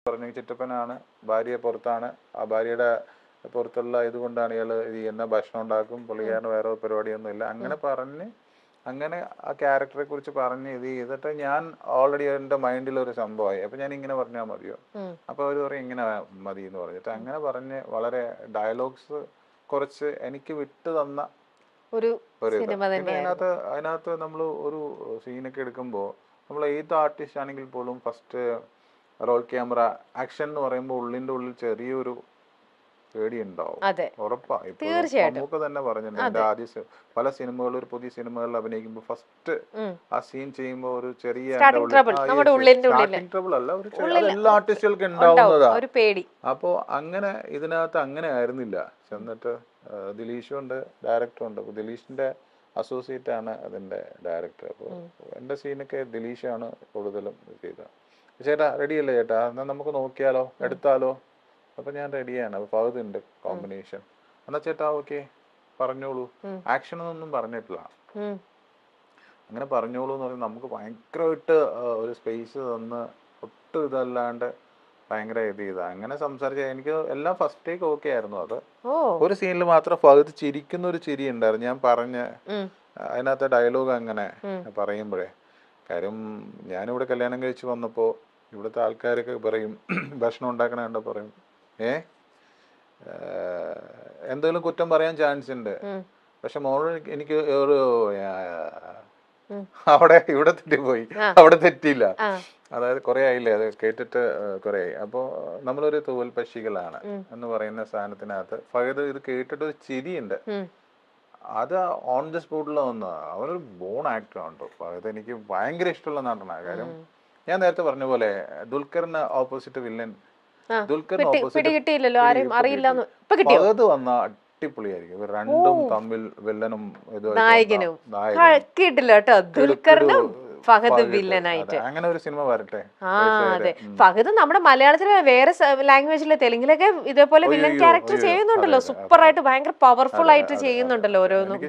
പറഞ്ഞു ചിറ്റപ്പനാണ്, ഭാര്യ പുറത്താണ്, ആ ഭാര്യയുടെ പുറത്തുള്ള ഇതുകൊണ്ടാണ് ഇയാൾ ഇത് ചെയ്യുന്ന, ഭക്ഷണം ഉണ്ടാക്കും, പുള്ളിക്കാരന് വേറെ പരിപാടിയൊന്നും ഇല്ല. അങ്ങനെ ആ ക്യാരക്ടറെ കുറിച്ച് പറഞ്ഞ് ഇത് ചെയ്തിട്ട് ഞാൻ ഓൾറെഡി എൻ്റെ മൈൻഡിൽ ഒരു സംഭവമായി. അപ്പം ഞാൻ ഇങ്ങനെ പറഞ്ഞാൽ മതിയോ? അപ്പോൾ അവർ പറയും ഇങ്ങനെ മതി എന്ന് പറഞ്ഞിട്ട് അങ്ങനെ പറഞ്ഞ് വളരെ ഡയലോഗ്സ് കുറച്ച് എനിക്ക് വിട്ടു തന്ന ഒരു ഇത്. പിന്നെ അതിനകത്ത് നമ്മൾ ഒരു സീനൊക്കെ എടുക്കുമ്പോൾ നമ്മൾ ഏത് ആർട്ടിസ്റ്റ് ആണെങ്കിൽ പോലും ഫസ്റ്റ് റോൾ ക്യാമറ ആക്ഷൻ എന്ന് പറയുമ്പോൾ ഉള്ളിൻ്റെ ഉള്ളിൽ ചെറിയൊരു പേടി ഉണ്ടാവും, ഉറപ്പാ. ഇപ്പോൾ നമുക്ക് തന്നെ പറഞ്ഞിട്ടുണ്ട്, എൻ്റെ ആദ്യ പല സിനിമകളിൽ ഒരു പുതിയ സിനിമകളിൽ അഭിനയിക്കുമ്പോൾ ഫസ്റ്റ് ആ സീൻ ചെയ്യുമ്പോൾ ഒരു ചെറിയ സ്റ്റാർട്ടിംഗ് ട്രബിൾ അല്ല, ഒരു എല്ലാ ആർട്ടിസ്റ്റുകൾക്കും ഉണ്ടാവുന്നതാ പേടി. അപ്പോൾ അങ്ങനെ ഇതിനകത്ത് അങ്ങനെ ആയിരുന്നില്ല. ചെന്നിട്ട് ദിലീഷും ഉണ്ട്, ഡയറക്ടറും ഉണ്ട്. അപ്പോൾ ദിലീഷിന്റെ അസോസിയേറ്റ് ആണ് അതിന്റെ ഡയറക്ടർ. അപ്പോൾ എൻ്റെ സീനൊക്കെ ദിലീഷാണ് കൂടുതലും ചെയ്തത്. ചേട്ടാ റെഡിയല്ലേ ചേട്ടാ, എന്നാൽ നമുക്ക് നോക്കിയാലോ, എടുത്താലോ? അപ്പൊ ഞാൻ റെഡിയാണ്. അപ്പൊ ഫഹദ് ഉണ്ട് കോമ്പിനേഷൻ. എന്നാ ചേട്ടാ ഓക്കെ പറഞ്ഞോളൂ. ആക്ഷൻ ഒന്നും പറഞ്ഞിട്ടില്ല, അങ്ങനെ പറഞ്ഞോളൂ എന്ന് പറഞ്ഞാൽ നമുക്ക് ഭയങ്കരമായിട്ട് ഒരു സ്പേസ് തന്ന് ഒട്ടും ഇതല്ലാണ്ട് ഭയങ്കര ഇത് ചെയ്താ അങ്ങനെ സംസാരിച്ച എനിക്ക് എല്ലാം ഫസ്റ്റ് ടേക്ക് ഓക്കെ ആയിരുന്നു. അത് ഒരു സീനിൽ മാത്രം ഫഹദ് ചിരിക്കുന്ന ഒരു ചിരി ഉണ്ടായിരുന്നു. ഞാൻ പറഞ്ഞ അതിനകത്തെ ഡയലോഗ് അങ്ങനെ പറയുമ്പോഴേ, കാര്യം ഞാനിവിടെ കല്യാണം കഴിച്ച് വന്നപ്പോൾ ഇവിടുത്തെ ആൾക്കാരൊക്കെ പറയും, ഭക്ഷണം ഉണ്ടാക്കണ കണ്ട പറയും എന്തെങ്കിലും കുറ്റം പറയാൻ ചാൻസ് ഉണ്ട്. പക്ഷെ മോള് എനിക്ക് ഒരു ഇവിടെ തെറ്റിപ്പോയി, അവിടെ തെറ്റിയില്ല. അതായത് കുറെ ആയില്ലേ അത് കേട്ടിട്ട്, കുറെ ആയി. അപ്പോൾ നമ്മളൊരു തൂവൽ പക്ഷികളാണ് എന്ന് പറയുന്ന സാധനത്തിനകത്ത് ഫഹദ് ഇത് കേട്ടിട്ട് ഒരു ചിരിയുണ്ട്. അത് ഓൺ ദി സ്പോട്ടിൽ വന്ന അവനൊരു ബോൺ ആക്ടറാണ് കേട്ടോ ഫഹദ്. എനിക്ക് ഭയങ്കര ഇഷ്ടമുള്ള നടനാണ്. കാര്യം ഞാൻ നേരത്തെ പറഞ്ഞ പോലെ ദുൽഖറിന് ഓപ്പോസിറ്റ് വില്ലൻ, ദുൽഖറിന് ഓപ്പോസിറ്റ് ഫഹദ് വന്ന അടിപൊളിയായിരിക്കും. രണ്ടും തമ്മിൽ വില്ലനും അങ്ങനെ ഒരു സിനിമ വരട്ടെ. അതെ, ഫഹദ് നമ്മുടെ മലയാളത്തിലെ വേറെ ലാംഗ്വേജിലെ തെലുങ്കിലൊക്കെ ഇതേപോലെ വില്ലൻ ക്യാരക്ടർ ചെയ്യുന്നുണ്ടല്ലോ, സൂപ്പർ ആയിട്ട് ഭയങ്കര പവർഫുൾ ആയിട്ട് ചെയ്യുന്നുണ്ടല്ലോ ഓരോന്നും.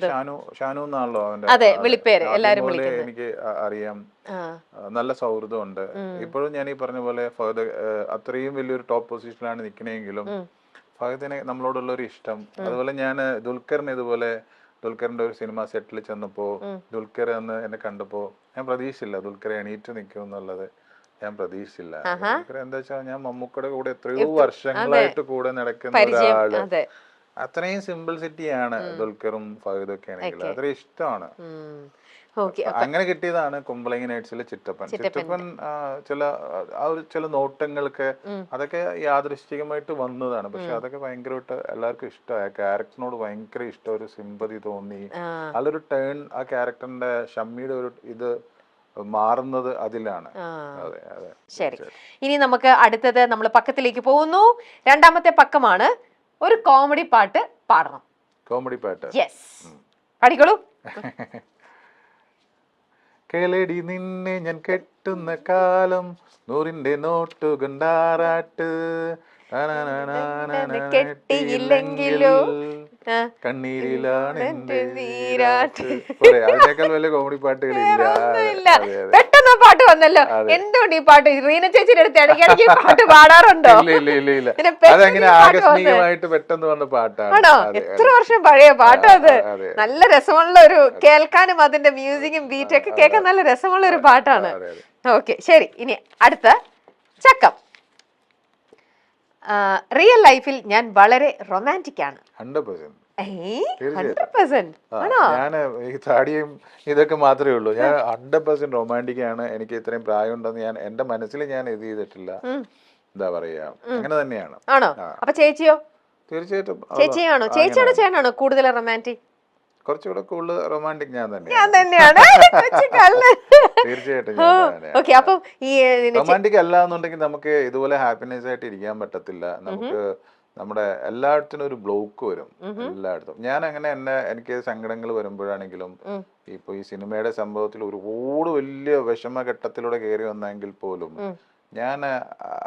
ഷാനു എന്നാണല്ലോ അതെ വിളിപ്പേര് എല്ലാരും വിളിക്കുന്നത്. എനിക്ക് അറിയാം, നല്ല സൗഹൃദമുണ്ട് ഇപ്പോഴും. ഞാൻ ഈ പറഞ്ഞ പോലെ ഫഹദ് അത്രയും വലിയൊരു ടോപ്പ് പൊസിഷനിലാണ് നിൽക്കണെങ്കിലും ഫഹദിനെ നമ്മളോടുള്ള ഒരു ഇഷ്ടം. അതുപോലെ ഞാൻ ദുൽഖറിന് ഇതുപോലെ ദുൽഖറിന്റെ ഒരു സിനിമ സെറ്റിൽ ചെന്നപ്പോ ദുൽഖർ എന്ന് എന്നെ കണ്ടപ്പോ ഞാൻ പ്രതീക്ഷിച്ചില്ല ദുൽഖർ എണീറ്റ് നിൽക്കും എന്നുള്ളത്. ഞാൻ പ്രതീക്ഷിച്ചില്ല. ദുൽഖർ എന്താ വെച്ചാൽ ഞാൻ മമ്മൂക്കയുടെ കൂടെ എത്രയോ വർഷങ്ങളായിട്ട് കൂടെ നടക്കുന്ന ഒരാള്. അത്രയും സിംപിൾസിറ്റിയാണ് ദുൽഖറും ഫഹദും ഒക്കെ ആണെങ്കിൽ അത്രയും ഇഷ്ടമാണ്. അങ്ങനെ കിട്ടിയതാണ് കുമ്പളങ്ങി നൈറ്റ്സിലെ ചിറ്റപ്പൻ. ചില നോട്ടങ്ങൾക്ക് അതൊക്കെ യാദൃശ്ചികമായിട്ട് വന്നതാണ്. പക്ഷെ അതൊക്കെ ഭയങ്കരമായിട്ട് എല്ലാവർക്കും ഇഷ്ടമായി. ക്യാരക്ടറിനോട് ഭയങ്കര ഇഷ്ടം, ഒരു സിമ്പതി തോന്നി. നല്ലൊരു ടേൺ ആ ക്യാരക്ടറിന്റെ ഷമ്മിയുടെ ഒരു ഇത് മാറുന്നത് അതിലാണ്. അതെ അതെ. ശരി, ഇനി നമുക്ക് അടുത്തത് നമ്മൾ പക്കത്തിലേക്ക് പോകുന്നു. രണ്ടാമത്തെ പക്കമാണ്. ഒരു കോമഡി പാട്ട് പാടണം. കോമഡി പാട്ട്? യെസ്, പാടിക്കോളൂ. കേളടി നിന്നെ ഞാൻ കെട്ടുന്ന കാലം, നൂറിന്റെ നോട്ടു കൊണ്ടാറാട്ട്, കെട്ടിയില്ലെങ്കിലോ കണ്ണീരിലാണ് എന്റെ നീരാട്ട്. അതിനേക്കാൾ വലിയ കോമഡി പാട്ടുകളില്ല. പെട്ടെന്ന് പാട്ട് വന്നല്ലോ. എന്തുകൊണ്ട് ഈ പാട്ട് റീന ചേച്ചിയുടെ അടുത്ത് ഇടയ്ക്കിടയ്ക്ക് പാട്ട് പാടാറുണ്ടോ? ഇല്ല, അതങ്ങനെ ആകസ്മികമായിട്ട് പെട്ടെന്ന് വന്ന പാട്ടാണ്. ആണോ? എത്ര വർഷം പഴയ പാട്ടോ അത്. നല്ല രസമുള്ള ഒരു, കേൾക്കാനും അതിന്റെ മ്യൂസിക്കും ബീറ്റൊക്കെ കേൾക്കാൻ നല്ല രസമുള്ള ഒരു പാട്ടാണ്. ഓക്കെ ശരി, ഇനി അടുത്ത ചക്കം. റിയൽ ലൈഫിൽ ഞാൻ വളരെ റൊമാൻറ്റിക് ആണ്. 100%. ഞാൻ ഈ താടിയും ഇതൊക്കെ മാത്രമേ ഉള്ളൂ. ഞാൻ 100% റൊമാൻറ്റിക് ആണ്. എനിക്ക് ഇത്രയും പ്രായം ഉണ്ടെന്ന് ഞാൻ എന്റെ മനസ്സിൽ ഞാൻ ഇത് ചെയ്തിട്ടില്ല. എന്താ പറയാ, അങ്ങനെ തന്നെയാണ്. ആണോ? അപ്പൊ ചേച്ചിയോ? തീർച്ചയായിട്ടും ചേച്ചിയാണോ ചേട്ടനാണോ കൂടുതൽ റൊമാൻറ്റിക്? കുറച്ചുകൂടെ കൂടുതൽ റൊമാൻറ്റിക് ഞാൻ തന്നെയാണ്. തീർച്ചയായിട്ടും. റൊമാൻറ്റിക് അല്ല എന്നുണ്ടെങ്കിൽ നമുക്ക് ഇതുപോലെ ഹാപ്പിനെസ് ആയിട്ട് ഇരിക്കാൻ പറ്റത്തില്ല. നമുക്ക് നമ്മുടെ എല്ലായിടത്തിനും ഒരു ബ്ലോക്ക് വരും, എല്ലായിടത്തും. ഞാൻ അങ്ങനെ എനിക്ക് സങ്കടങ്ങൾ വരുമ്പോഴാണെങ്കിലും ഇപ്പൊ ഈ സിനിമയുടെ സംഭവത്തിൽ ഒരുപാട് വലിയ വിഷമഘട്ടത്തിലൂടെ കയറി വന്നെങ്കിൽ പോലും ഞാൻ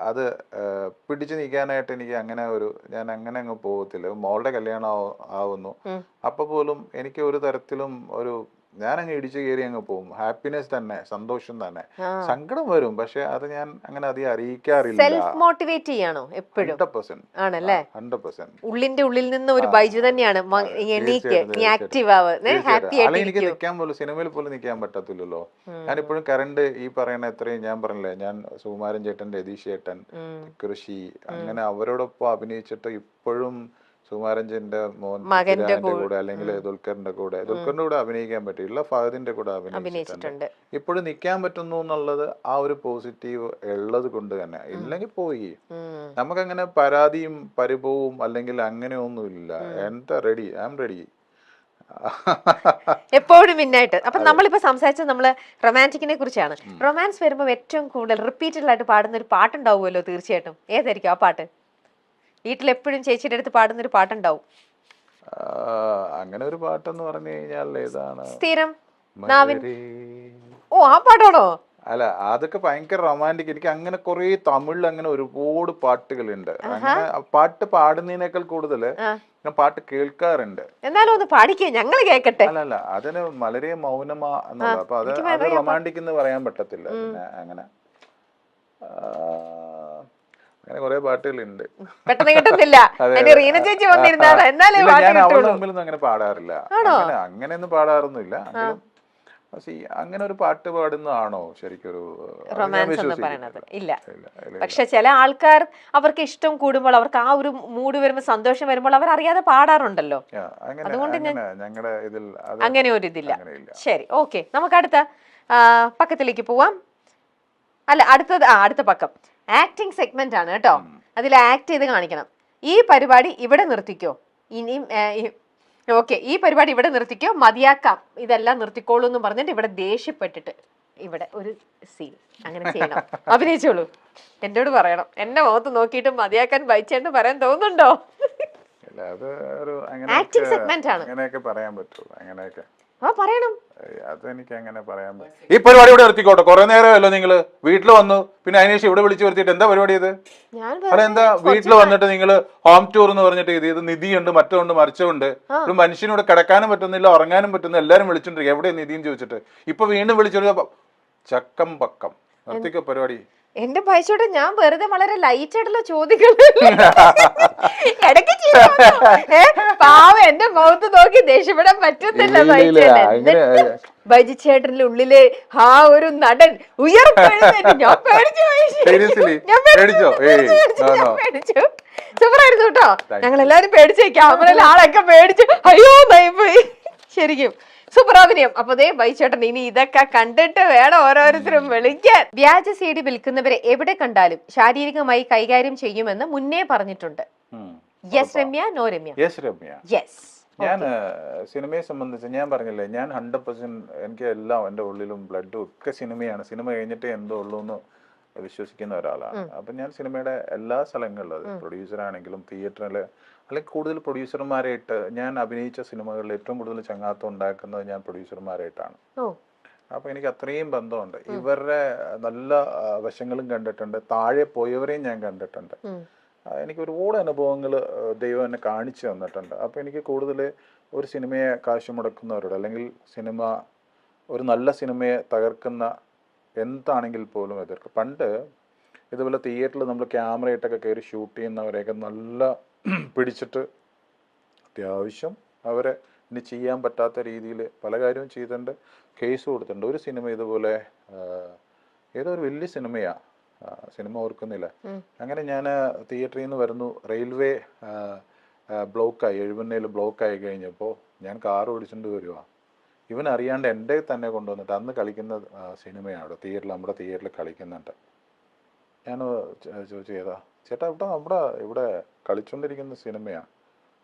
അത് പിടിച്ചു നിൽക്കാനായിട്ട് എനിക്ക് ഞാൻ അങ്ങനെ അങ്ങ് പോകത്തില്ല. മോളുടെ കല്യാണം ആവുന്നു, അപ്പൊ പോലും എനിക്ക് ഒരു തരത്തിലും ഒരു ഞാൻ അങ്ങ് ഇടിച്ചു കയറി അങ്ങ് പോകും. ഹാപ്പിനെസ് തന്നെ, സന്തോഷം തന്നെ. സങ്കടം വരും, പക്ഷെ അത് ഞാൻ അങ്ങനെ അധികം അറിയിക്കാറില്ല. സെൽഫ് മോട്ടിവേറ്റ് ചെയ്യാണോ എപ്പോഴും? 100%. ആണല്ലേ? 100%. ഉള്ളിന്റെ ഉള്ളിൽ നിന്ന് ഒരു ബൈജു തന്നെയാണ്, എണീക്ക്, നീ ആക്റ്റീവ് ആവ്, ഹാപ്പി ആയിട്ട്. എനിക്ക് നിൽക്കാൻ പോലും, സിനിമയിൽ പോലും നിൽക്കാൻ പറ്റത്തില്ലല്ലോ. ഞാനിപ്പോഴും കറണ്ട് ഈ പറയുന്ന എത്രയും, ഞാൻ പറഞ്ഞില്ലേ, ഞാൻ സുകുമാരൻ ചേട്ടൻ, രതീഷ് ചേട്ടൻ, കൃഷി, അങ്ങനെ അവരോടൊപ്പം അഭിനയിച്ചിട്ട് ഇപ്പോഴും സുകുമാരൻജിന്റെ മകന്റെ കൂടെ അല്ലെങ്കിൽ ദുൽഖറിന്റെ കൂടെ അഭിനയിക്കാൻ പറ്റിയില്ല, ഫഹദിന്റെ കൂടെ അഭിനയിച്ചിട്ടുണ്ട്. ഇപ്പോഴും നിൽക്കാൻ പറ്റുന്നു എന്നുള്ളത് ആ ഒരു പോസിറ്റീവ് ഉള്ളത് കൊണ്ട് തന്നെ. ഇല്ലെങ്കിൽ പോയി നമുക്കങ്ങനെ പരാതിയും പരിഭവവും അല്ലെങ്കിൽ അങ്ങനെയൊന്നുമില്ല. എന്താ റെഡി, ഐ ആം റെഡി എപ്പോഴും മിന്നായിട്ട്. അപ്പൊ നമ്മളിപ്പോ സംസാരിച്ചത് നമ്മള് റൊമാൻറ്റിക്കിനെ കുറിച്ചാണ്. റൊമാൻസ് വരുമ്പോൾ ഏറ്റവും കൂടുതൽ റിപ്പീറ്റഡ് ആയിട്ട് പാടുന്ന ഒരു പാട്ടുണ്ടാവുമല്ലോ തീർച്ചയായിട്ടും. ഏതായിരിക്കും ആ പാട്ട്? വീട്ടിലെപ്പോഴും ചേച്ചിയുടെ അടുത്ത് പാടുന്ന ഒരു പാട്ടുണ്ടാവും. അങ്ങനെ ഒരു പാട്ടെന്ന് പറഞ്ഞു കഴിഞ്ഞാൽ ഏതാണ്? സ്ഥിരം ഓ, ആ പാട്ടാണോ? അല്ല, അതൊക്കെ ഭയങ്കര റൊമാൻറ്റിക്. എനിക്ക് അങ്ങനെ കുറെ തമിഴിൽ അങ്ങനെ ഒരുപാട് പാട്ടുകളുണ്ട്. അങ്ങനെ പാട്ട് പാടുന്നതിനേക്കാൾ കൂടുതൽ ഞാൻ പാട്ട് കേൾക്കാറുണ്ട്. എന്നാലും ഒന്ന് പാടിക്കേ, ഞങ്ങൾ കേൾക്കട്ടെ. അല്ല, അതിന് വളരെ മൗനമാ എന്നുള്ളത്. അപ്പൊ അത് റൊമാൻറ്റിക് എന്ന് പറയാൻ പറ്റത്തില്ല. പിന്നെ അങ്ങനെ അങ്ങനെ കുറെ പാട്ടുകളുണ്ട്, പെട്ടെന്ന് കിട്ടുന്നില്ല. ഞാൻ അവളുടെ മുമ്പിലൊന്നും അങ്ങനെ പാടാറില്ല. അങ്ങനെയൊന്നും പാടാറൊന്നുമില്ല. അങ്ങനെ ഒരു പാട്ട് പാടുന്നതാണോ ശരിക്കൊരു റൊമാൻസ് എന്ന് പറയുന്നത്? ഇല്ല. പക്ഷെ ചില ആൾക്കാർ അവർക്ക് ഇഷ്ടം കൂടുമ്പോൾ, അവർക്ക് ആ ഒരു മൂഡ് വരുമ്പോൾ, സന്തോഷം വരുമ്പോൾ അവർ അറിയാതെ പാടാറുണ്ടല്ലോ. അതുകൊണ്ട് ഞങ്ങളുടെ ഇതിൽ അങ്ങനെ ഒരു ഇതില്ല. ശരി, ഓക്കെ, നമുക്ക് അടുത്ത പക്കത്തിലേക്ക് പോവാം. അല്ല, അടുത്ത പക്കം ആക്ടിങ് സെഗ്മെന്റ് ആണ് കേട്ടോ. അതിൽ ആക്ട് ചെയ്ത് കാണിക്കണം. ഈ പരിപാടി ഇവിടെ നിർത്തിക്കോ, ഇനിയും ഓക്കെ, ഈ പരിപാടി ഇവിടെ നിർത്തിക്കോ, മതിയാക്കാം, ഇതെല്ലാം നിർത്തിക്കോളൂ എന്ന് പറഞ്ഞിട്ട് ഇവിടെ ദേഷ്യപ്പെട്ടിട്ട് ഇവിടെ ഒരു സീൻ അങ്ങനെ ചെയ്യണം. അഭിനയിച്ചോളൂ, എന്നോട് പറയണം. എന്നെ മുഖത്ത് നോക്കിയിട്ട് മതിയാക്കാൻ ബൈച്ചേന്ന് പറയാൻ തോന്നുന്നുണ്ടോ? ആക്ടിങ് സെഗ്മെന്റ് ആണ്. അങ്ങനെയൊക്കെ പറയാൻ പറ്റുള്ളൂ. അങ്ങനെയൊക്കെ പറയണം. അതെനിക്ക് അങ്ങനെ പറയാൻ പറ്റും. ഈ പരിപാടി ഇവിടെ നിർത്തിക്കോട്ടെ. കുറെ നേരമല്ലോ നിങ്ങള് വീട്ടിൽ വന്നു, പിന്നെ അതിനുശേഷം ഇവിടെ വിളിച്ചു വരുത്തിയിട്ട് എന്താ പരിപാടി ഇത്? അതെന്താ വീട്ടിൽ വന്നിട്ട് നിങ്ങള് ഹോം ടൂർ എന്ന് പറഞ്ഞിട്ട് ഇത് നിധിയുണ്ട്, മറ്റുണ്ട്, മറിച്ചുണ്ട്, ഒരു മനുഷ്യനോട് കിടക്കാനും പറ്റുന്നില്ല, ഉറങ്ങാനും പറ്റുന്നില്ല, എല്ലാരും വിളിച്ചോണ്ടിരിക്കും എവിടെ നിധിന്ന് ചോദിച്ചിട്ട്. ഇപ്പൊ വീണ്ടും വിളിച്ചൊരു ചക്കം പക്കം. നിർത്തിക്കോ പരിപാടി. എന്റെ പൈസയോടെ ഞാൻ വെറുതെ വളരെ ലൈറ്റ് ആയിട്ടുള്ള ചോദ്യങ്ങൾ ഇടയ്ക്ക് പാവ എന്റെ മുഖത്ത് നോക്കി ദേഷ്യപ്പെടാൻ പറ്റുന്നില്ല ബൈജി ചേട്ടന്റെ ഉള്ളിലെ ആ ഒരു നടൻ ഉയർപ്പെടുന്നു. ഞാൻ പേടിച്ചു. സൂപ്പറായിരുന്നു കേട്ടോ. ഞങ്ങൾ എല്ലാരും പേടിച്ചു, ക്യാമറയിൽ ആളൊക്കെ പേടിച്ചു. അയ്യോ പോയി. ശരിക്കും സൂപ്പർ അഭിനയം. അപ്പൊ ദേ ബൈച്ചേട്ടൻ ഇനി ഇതൊക്കെ കണ്ടിട്ട് വേണം ഓരോരുത്തരും വിളിക്കാൻ. വ്യാജ CD വിൽക്കുന്നവരെ എവിടെ കണ്ടാലും ശാരീരികമായി കൈകാര്യം ചെയ്യുമെന്ന് മുന്നേ പറഞ്ഞിട്ടുണ്ട്. Yes Ramya, no Ramya? Yes Ramya. Yes. ഞാൻ സിനിമയെ സംബന്ധിച്ച് ഞാൻ പറഞ്ഞില്ലേ, ഞാൻ 100% എനിക്ക് എല്ലാം എൻ്റെ ഉള്ളിലും ബ്ലഡും ഒക്കെ സിനിമയാണ്. സിനിമ കഴിഞ്ഞിട്ടേ എന്തോ ഉള്ളൂ എന്ന് വിശ്വസിക്കുന്ന ഒരാളാണ്. അപ്പൊ ഞാൻ സിനിമയുടെ എല്ലാ സ്ഥലങ്ങളിലും, പ്രൊഡ്യൂസർ ആണെങ്കിലും തിയേറ്ററില്, അല്ലെങ്കിൽ കൂടുതൽ പ്രൊഡ്യൂസർമാരായിട്ട് ഞാൻ അഭിനയിച്ച സിനിമകളിൽ ഏറ്റവും കൂടുതൽ ചങ്ങാത്തം ഉണ്ടാക്കുന്നത് ഞാൻ പ്രൊഡ്യൂസർമാരായിട്ടാണ്. അപ്പൊ എനിക്ക് അത്രയും ബന്ധമുണ്ട്. ഇവരുടെ നല്ല വശങ്ങളും കണ്ടിട്ടുണ്ട്, താഴെ പോയവരെയും ഞാൻ കണ്ടിട്ടുണ്ട്. എനിക്ക് ഒരുപാട് അനുഭവങ്ങൾ ദൈവം എന്നെ കാണിച്ചു തന്നിട്ടുണ്ട്. അപ്പൊ എനിക്ക് കൂടുതൽ ഒരു സിനിമയെ കാശ് മുടക്കുന്നവരോട്, അല്ലെങ്കിൽ സിനിമ ഒരു നല്ല സിനിമയെ തകർക്കുന്ന എന്താണെങ്കിൽ പോലും എതിർക്കും. പണ്ട് ഇതുപോലെ തിയേറ്ററിൽ നമ്മൾ ക്യാമറയിട്ടൊക്കെ കയറി ഷൂട്ട് ചെയ്യുന്നവരെയൊക്കെ നല്ല പിടിച്ചിട്ട് അത്യാവശ്യം അവരെ ഇനി ചെയ്യാൻ പറ്റാത്ത രീതിയിൽ പല കാര്യവും ചെയ്തിട്ടുണ്ട്, കേസ് കൊടുത്തിട്ടുണ്ട്. ഒരു സിനിമ ഇതുപോലെ ഏതോ ഒരു വലിയ സിനിമയാണ്, സിനിമ ഓർക്കുന്നില്ല. അങ്ങനെ ഞാൻ തിയേറ്ററിൽ നിന്ന് വരുന്നു, റെയിൽവേ ബ്ലോക്കായി, എഴുപന്നയിൽ ബ്ലോക്കായി കഴിഞ്ഞപ്പോൾ ഞാൻ കാർ ഓടിച്ചുകൊണ്ട് വരിക. ഇവൻ അറിയാണ്ട് എൻ്റെ തന്നെ കൊണ്ടുവന്നിട്ട് അന്ന് കളിക്കുന്ന സിനിമയാണ് അവിടെ തിയേറ്ററിൽ, നമ്മുടെ തിയേറ്ററിൽ കളിക്കുന്നുണ്ട്. ഞാൻ ചോദിച്ചു, ഏതാ ചേട്ടാ? ഇവിടെ കളിച്ചോണ്ടിരിക്കുന്ന സിനിമയാണ്,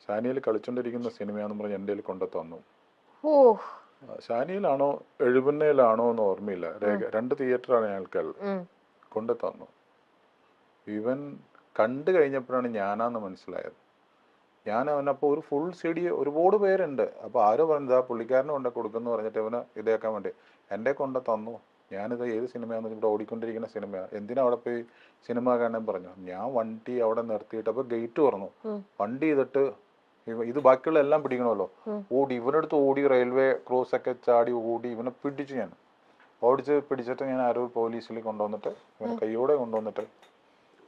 ഷാനിയിൽ കളിച്ചോണ്ടിരിക്കുന്ന സിനിമയാണെന്ന് പറഞ്ഞ് എൻ്റെ കൊണ്ടു തന്നു. ഷാനിയിലാണോ എഴുപന്നയിലാണോ എന്ന് ഓർമ്മയില്ല, രണ്ട് തിയേറ്ററാണ് ഞങ്ങൾക്ക് കൊണ്ടു തന്നു. ഇവൻ കണ്ടു കഴിഞ്ഞപ്പോഴാണ് ഞാനാന്ന് മനസ്സിലായത്. ഞാൻ അവനപ്പോൾ ഒരു ഫുൾ CD ഒരുപാട് പേരുണ്ട്. അപ്പോൾ ആരോ പറഞ്ഞത് ആ പുള്ളിക്കാരനെ കൊണ്ട് കൊടുക്കുന്നു പറഞ്ഞിട്ട് ഇവന് ഇതേക്കാൻ വേണ്ടി എൻ്റെ കൊണ്ട് തന്നു. ഞാനിത് ഏത് സിനിമയാണെന്ന് ഇവിടെ ഓടിക്കൊണ്ടിരിക്കുന്ന സിനിമയാണ്, എന്തിനാ അവിടെ പോയി സിനിമ കാണാൻ പറഞ്ഞു. ഞാൻ വണ്ടി അവിടെ നിർത്തിയിട്ട് അപ്പോൾ ഗേറ്റ് തുറന്നു, വണ്ടി ചെയ്തിട്ട് ഇത് ബാക്കിയുള്ള എല്ലാം പിടിക്കണമല്ലോ. ഓടി ഇവനടുത്ത് ഓടി, റെയിൽവേ ക്രോസ് ഒക്കെ ചാടി ഓടി ഇവനെ പിടിച്ചു. ഞാൻ പിടിച്ചിട്ട് ഞാൻ ആരോ പോലീസിൽ കൊണ്ടുവന്നിട്ട് ഇവനെ കയ്യോടെ കൊണ്ടുവന്നിട്ട്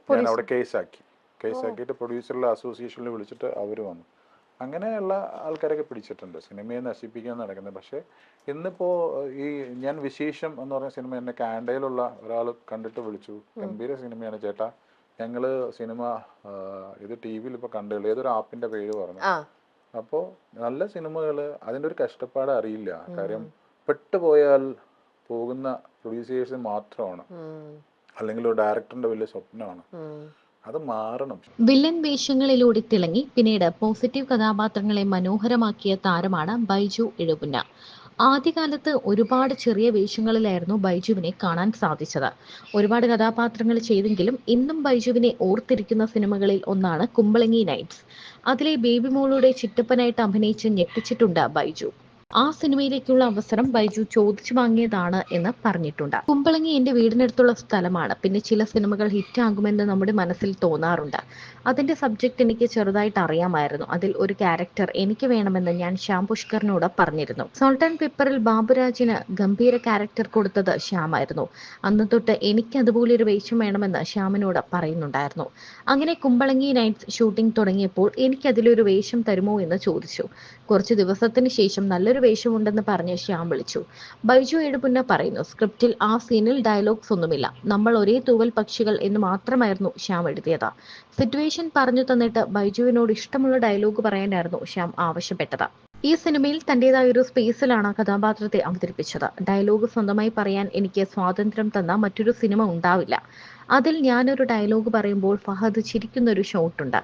ഞാൻ അവിടെ കേസാക്കിയിട്ട് പ്രൊഡ്യൂസറിലെ അസോസിയേഷനിൽ വിളിച്ചിട്ട് അവർ വന്നു. അങ്ങനെയുള്ള ആൾക്കാരൊക്കെ പിടിച്ചിട്ടുണ്ട്. സിനിമയെ നശിപ്പിക്കാൻ നടക്കുന്നത്. പക്ഷേ ഇന്നിപ്പോൾ ഈ ഞാൻ വിശേഷം എന്ന് പറഞ്ഞ സിനിമ എന്നെ കാനഡയിലുള്ള ഒരാൾ കണ്ടിട്ട് വിളിച്ചു, ഗംഭീര സിനിമയാണ് ചേട്ടാ, ഞങ്ങൾ സിനിമ ഇത് ടി വിയിൽ ഇപ്പോൾ കണ്ടുള്ളൂ, ഏതൊരു ആപ്പിന്റെ പേര് പറഞ്ഞു. അപ്പോൾ നല്ല സിനിമകൾ അതിൻ്റെ ഒരു കഷ്ടപ്പാട് അറിയില്ല. കാര്യം പെട്ടുപോയാൽ പോകുന്ന പ്രൊഡ്യൂസേഴ്സ് മാത്രമാണ്, അല്ലെങ്കിൽ ഒരു ഡയറക്ടറിന്റെ വലിയ സ്വപ്നമാണ്. അത് മാറണം. വില്ലൻ വേഷങ്ങളിലൂടെ തിളങ്ങി പിന്നീട് പോസിറ്റീവ് കഥാപാത്രങ്ങളെ മനോഹരമാക്കിയ താരമാണ് ബൈജു എഴുപുന്ന. ആദ്യകാലത്ത് ഒരുപാട് ചെറിയ വേഷങ്ങളിലായിരുന്നു ബൈജുവിനെ കാണാൻ സാധിച്ചത്. ഒരുപാട് കഥാപാത്രങ്ങൾ ചെയ്തെങ്കിലും ഇന്നും ബൈജുവിനെ ഓർത്തിരിക്കുന്ന സിനിമകളിൽ ഒന്നാണ് കുമ്പളങ്ങി നൈറ്റ്സ്. അതിലെ ബേബി മോളുടെ ചിറ്റപ്പനായിട്ട് അഭിനയിച്ച് ഞെട്ടിച്ചിട്ടുണ്ട് ബൈജു. ആ സിനിമയിലേക്കുള്ള അവസരം ബൈജു ചോദിച്ചു വാങ്ങിയതാണ് എന്ന് പറഞ്ഞിട്ടുണ്ട്. കുമ്പളങ്ങി എന്റെ വീടിനടുത്തുള്ള സ്ഥലമാണ്. പിന്നെ ചില സിനിമകൾ ഹിറ്റാകുമെന്ന് നമ്മുടെ മനസ്സിൽ തോന്നാറുണ്ട്. അതിന്റെ സബ്ജക്ട് എനിക്ക് ചെറുതായിട്ട് അറിയാമായിരുന്നു. അതിൽ ഒരു ക്യാരക്ടർ എനിക്ക് വേണമെന്ന് ഞാൻ ശ്യാം പുഷ്കറിനോട് പറഞ്ഞിരുന്നു. സോൾട്ട് ആൻഡ് പെപ്പറിൽ ബാബുരാജിന് ഗംഭീര ക്യാരക്ടർ കൊടുത്തത് ശ്യാമായിരുന്നു. അന്ന് തൊട്ട് എനിക്ക് അതുപോലെ ഒരു വേഷം വേണമെന്ന് ശ്യാമിനോട് പറയുന്നുണ്ടായിരുന്നു. അങ്ങനെ കുമ്പളങ്ങി നൈറ്റ്സ് ഷൂട്ടിംഗ് തുടങ്ങിയപ്പോൾ എനിക്ക് അതിലൊരു വേഷം തരുമോ എന്ന് ചോദിച്ചു. കുറച്ച് ദിവസത്തിന് ശേഷം നല്ലൊരു വേഷമുണ്ടെന്ന് പറഞ്ഞ് ശ്യാം വിളിച്ചു. ബൈജു എഴുപുന്ന പറയുന്നു, സ്ക്രിപ്റ്റിൽ ആ സീനിൽ ഡയലോഗ്സ് ഒന്നുമില്ല, നമ്മൾ ഒരേ തൂവൽ പക്ഷികൾ എന്ന് മാത്രമായിരുന്നു ശ്യാം എഴുതിയത്. സിറ്റുവേഷൻ പറഞ്ഞു തന്നിട്ട് ബൈജുവിനോട് ഇഷ്ടമുള്ള ഡയലോഗ് പറയാനായിരുന്നു ശ്യാം ആവശ്യപ്പെട്ടത്. ഈ സിനിമയിൽ തന്റേതായ ഒരു സ്പേസിലാണ് കഥാപാത്രത്തെ അവതരിപ്പിച്ചത്. ഡയലോഗ് സ്വന്തമായി പറയാൻ എനിക്ക് സ്വാതന്ത്ര്യം തന്ന മറ്റൊരു സിനിമ ഉണ്ടാവില്ല. അതിൽ ഞാനൊരു ഡയലോഗ് പറയുമ്പോൾ ഫഹദ് ചിരിക്കുന്നൊരു ഷോട്ടുണ്ട്.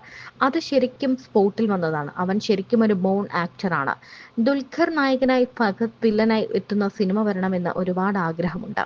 അത് ശരിക്കും സ്പോട്ടിൽ വന്നതാണ്. അവൻ ശരിക്കും ഒരു ബോൺ ആക്ടറാണ്. ദുൽഖർ നായകനായി ഫഹദ് വില്ലനായി എത്തുന്ന സിനിമ വരണമെന്ന് ഒരുപാട് ആഗ്രഹമുണ്ട്.